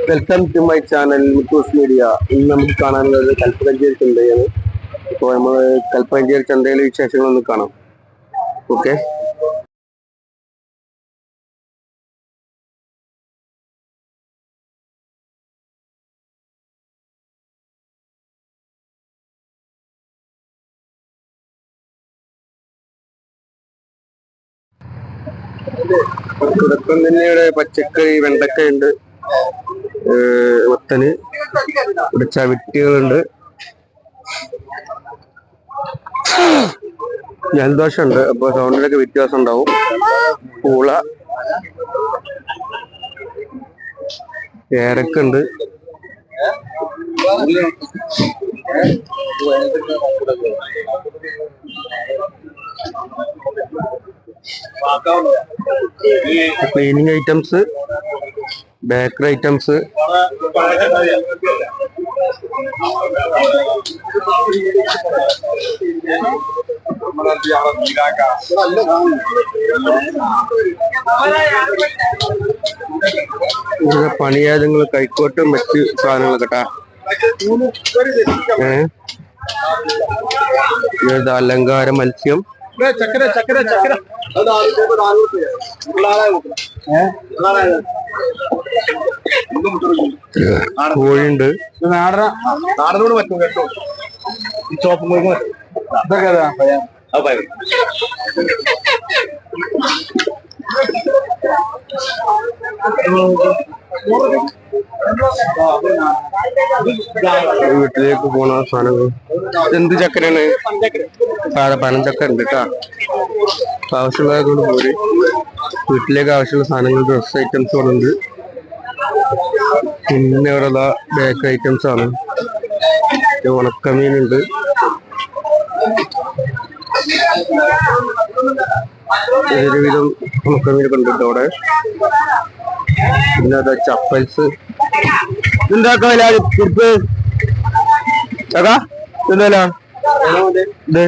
Welcome to my channel Muthoos media. ഇന്ന് നമുക്ക് കാണാനുള്ളത് കൽപ്പകഞ്ചേരി ചന്തയാണ്. അപ്പോൾ നമ്മൾ കൽപ്പകഞ്ചേരി ചന്തയിലെ വിശേഷങ്ങളൊന്ന് കാണാം. ഓക്കെ, തുടക്കം തന്നെയുടെ പച്ചക്കറി, വെണ്ടക്ക ഉണ്ട്, വത്തന്, ഇവിടെ ചവിട്ടികളുണ്ട്, ജലദോഷമുണ്ട്, അപ്പൊ സൗണ്ടിലൊക്കെ വ്യത്യാസം ഉണ്ടാവും. പൂള, ഏരക്കുണ്ട്, ക്ലീനിങ് ഐറ്റംസ്, ബേക്കറി ഐറ്റംസ്, പണിയായതുങ്ങൾ, കൈക്കോട്ടും മറ്റ് സാധനങ്ങളൊക്കെ കേട്ടാ. ഇത് അലങ്കാര മത്സ്യം, കോഴിയുണ്ട്, നാടനോട് പറ്റും കേട്ടോ. ഈ ചോപ്പ് ഇതൊക്കെ വീട്ടിലേക്ക് പോണ സാധനങ്ങൾ. എന്ത് ചക്കരയാണ്? പനഞ്ചക്ക ഉണ്ട് കേട്ടാ. ആവശ്യമുള്ളതൊക്കെ കൊണ്ട് പോര്. വീട്ടിലേക്ക് ആവശ്യമുള്ള സാധനങ്ങൾ, ഡ്രസ് ഐറ്റംസ് ഉണ്ട്. പിന്നെ ഇവിടെ ബേക്കറി ഐറ്റംസ് ആണ്. ഉണക്കമീനുണ്ട്, ഒരുവിധം ഉണക്കമീനൊക്കെ ഉണ്ട് അവിടെ. പിന്നെ അതാ ചപ്പൽസ്. എന്താക്കാ കുറിപ്പ് ചക്കാ എന്തല്ല ഇത്?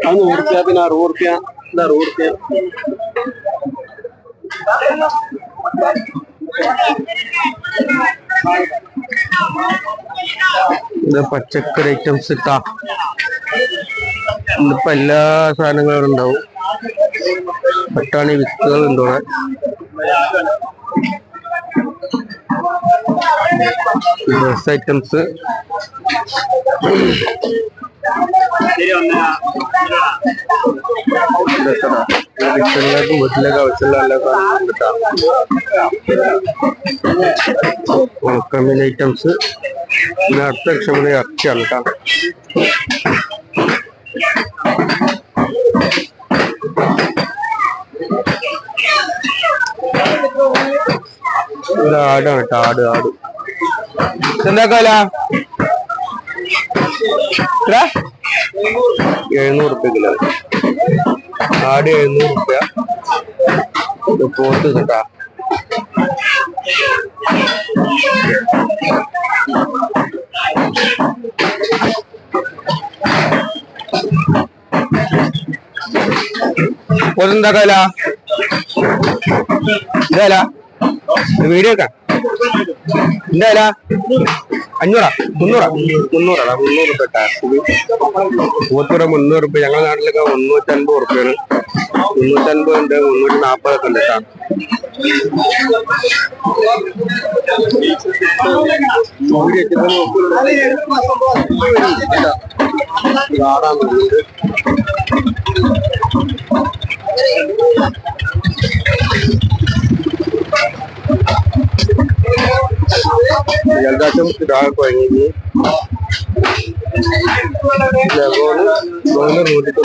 അത് 100 റുപ്യ, പിന്നെ 60 റുപ്യ, 60 റുപ്യ. ഇത് പച്ചക്കറി ഐറ്റംസ് ഇട്ടാ. ഇന്നിപ്പോ എല്ലാ സാധനങ്ങളും ഉണ്ടാവും. പട്ടാണി വിത്തുകൾ ഉണ്ട് ഇവിടെ. ഡ്രസ് ഐറ്റംസ്, വീട്ടിലേക്ക് ആവശ്യമുള്ള എല്ലാ സാധനങ്ങളും കിട്ടാം. ഉണക്കമീൻ ഐറ്റംസ്. പിന്നെ അടുത്ത ലക്ഷം ഇറച്ചിയാണ് കേട്ടോ. ആടാണ് കേട്ടോ, ആട്. എന്താക്കാല 700 റുപ്യ കിലോ. ആട് 700 റുപ്യ. പോത്ത് കേട്ടാ. പോത്തെന്താക്കാല? ഇതല്ല വീഡിയോ ഒക്കെ എന്തായാല 500 300 റുപ്യ ടാക്സിന്. പോത്തൂര 300 റുപ്യ. ഞങ്ങളുടെ നാട്ടിലൊക്കെ 350 റുപ്യാണ്. 350 ഉണ്ട്, 340 ഒക്കെ ഉണ്ട് കേട്ടാ. ജലദോഷം ഇതാകെ കുഴങ്ങി. Leghorn 190,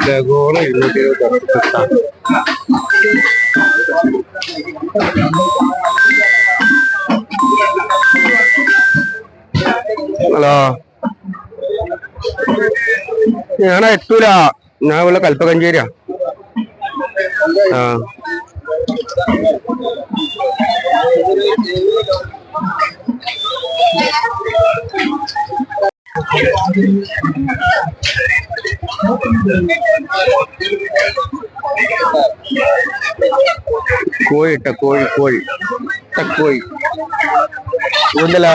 leghorn 220. ഹലോ, ഞാൻ എത്തൂല. ഞാൻ ഇവിടെ കൽപ്പകഞ്ചേരിയാ. കോഴി ഇട്ട കോഴി കോഴി കോഴി കൂടുതല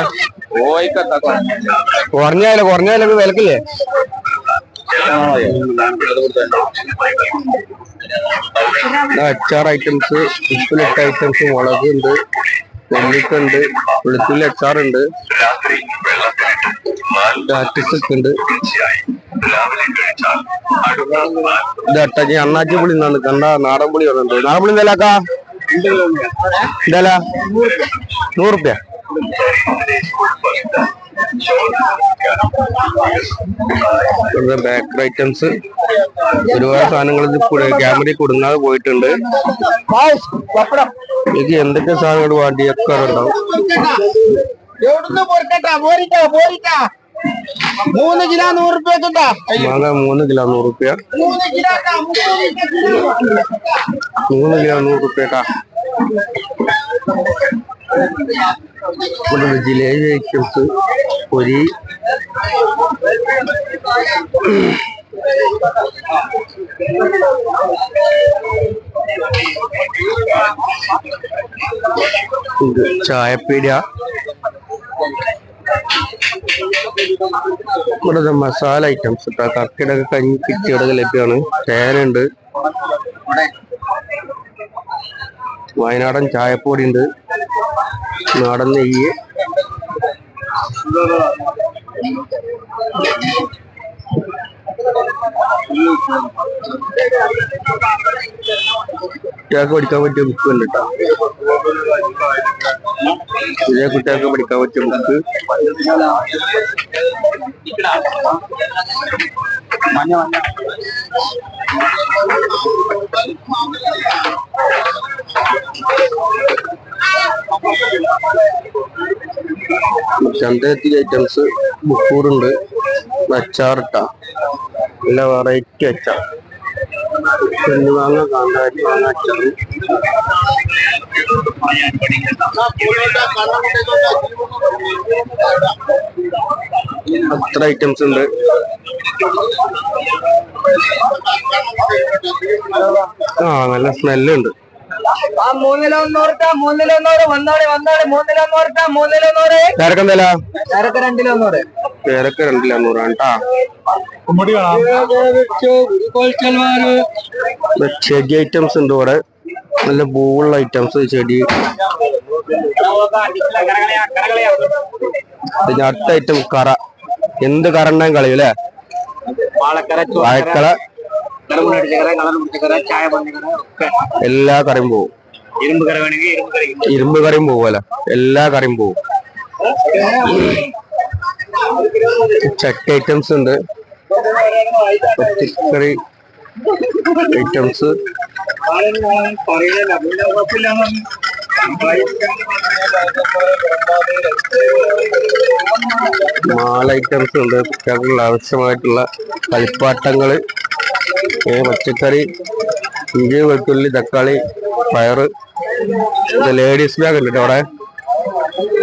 കുറഞ്ഞാലൊക്കെ വിലക്കില്ലേ? അച്ചാർ ഐറ്റംസ്, ഉപ്പിലിട്ട ഐറ്റംസ്, മുളക് ഉണ്ട്, നെല്ലിക്ക ഉണ്ട്, വെളുത്തുള്ളി അച്ചാറുണ്ട്, ആർട്ടിസ്റ്റ് ഉണ്ട്. ഇത് അണ്ണാച്ചി പുളി എന്നാണ് കണ്ട നാടൻ പുളി ഉണ്ട്. നാടൻ പുളി എന്താ എന്താ 100 റുപ്യ. ബേക്കറി ഐറ്റംസ് ഒരുപാട് സാധനങ്ങൾ ക്യാമറയിൽ കൊടുങ്ങാതെ പോയിട്ടുണ്ട്. എനിക്ക് എന്തൊക്കെ സാധനങ്ങൾ വേണ്ടിയൊക്കെ ഉണ്ടാവും. 3 കിലോ 100 റുപ്യ. മാങ്ങ 3 കിലോ 100 റുപ്യ. 3 കിലോ 100 റുപ്യ. ജിലേബി ഐറ്റംസ്, പൊരി, ചായപ്പീടിയ, ഇവിടെ മസാല ഐറ്റംസ് കർക്കിടക കഞ്ഞി കിറ്റിയുടെ ലഭ്യമാണ്. തേനുണ്ട്, വയനാടൻ ചായപ്പൊടി ഉണ്ട്, നാടൻ നെയ്യ്, കുട്ടികൾക്ക് പഠിക്കാൻ പറ്റിയ ബുക്ക് ഉണ്ട് കേട്ടോ. ചെറിയ കുട്ടികൾക്ക് പഠിക്കാൻ പറ്റിയ ബുക്ക്. ചന്തത്തി ഐറ്റംസ്, ബുക്കൂറുണ്ട്, അച്ചാറിട്ട നല്ല വെറൈറ്റി അച്ചാർ, മാങ്ങ, കാന്താരി മാങ്ങ അച്ചാർ, അത്ര ഐറ്റംസ് ഉണ്ട്. നല്ല സ്മെല്ലുണ്ട്. പേരൊക്കെ 2 കിലോ 100 ചെടി ഐറ്റംസ് ഉണ്ട് ഇവിടെ. നല്ല പൂവുള്ള ഐറ്റംസ് ചെടി. പിന്നെ അടുത്ത ഐറ്റം കറ. എന്ത് കറ ഉണ്ടാകും കളയൂല്ലേ? വാഴക്കറ, എല്ലാ കറിയും പോവും. ഇരുമ്പ് കറിയും പോവല്ല, എല്ലാ കറിയും പോവും. ചക്ക ഐറ്റംസ് ഉണ്ട്, പച്ചക്കറി ഐറ്റംസ്, മാൾ ഐറ്റംസ് ഉണ്ട്. കുട്ടികൾക്കുള്ള ആവശ്യമായിട്ടുള്ള കളിപ്പാട്ടങ്ങള്, പച്ചക്കറി, ഇഞ്ചി, വെളുത്തുള്ളി, തക്കാളി, പയറ്, ലേഡീസ് ബാഗ് ഉണ്ട് അവിടെ.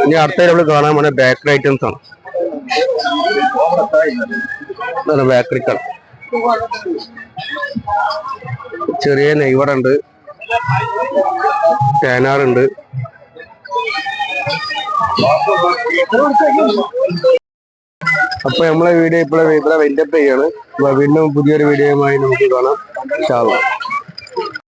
ഇനി അടുത്ത നമ്മൾ കാണാൻ പോണ ബേക്കറി ഐറ്റംസ് ആണ്. ബേക്കറി കട, ചെറിയ നെയ്വട ഉണ്ട്, തേനാറുണ്ട്. അപ്പൊ നമ്മളെ വീഡിയോ ഇവിടെ വൈൻഡപ്പ് ചെയ്യാണ്. വീണ്ടും പുതിയൊരു വീഡിയോയുമായി നമുക്ക് കാണാം. ഇൻഷാ അല്ലാഹ്.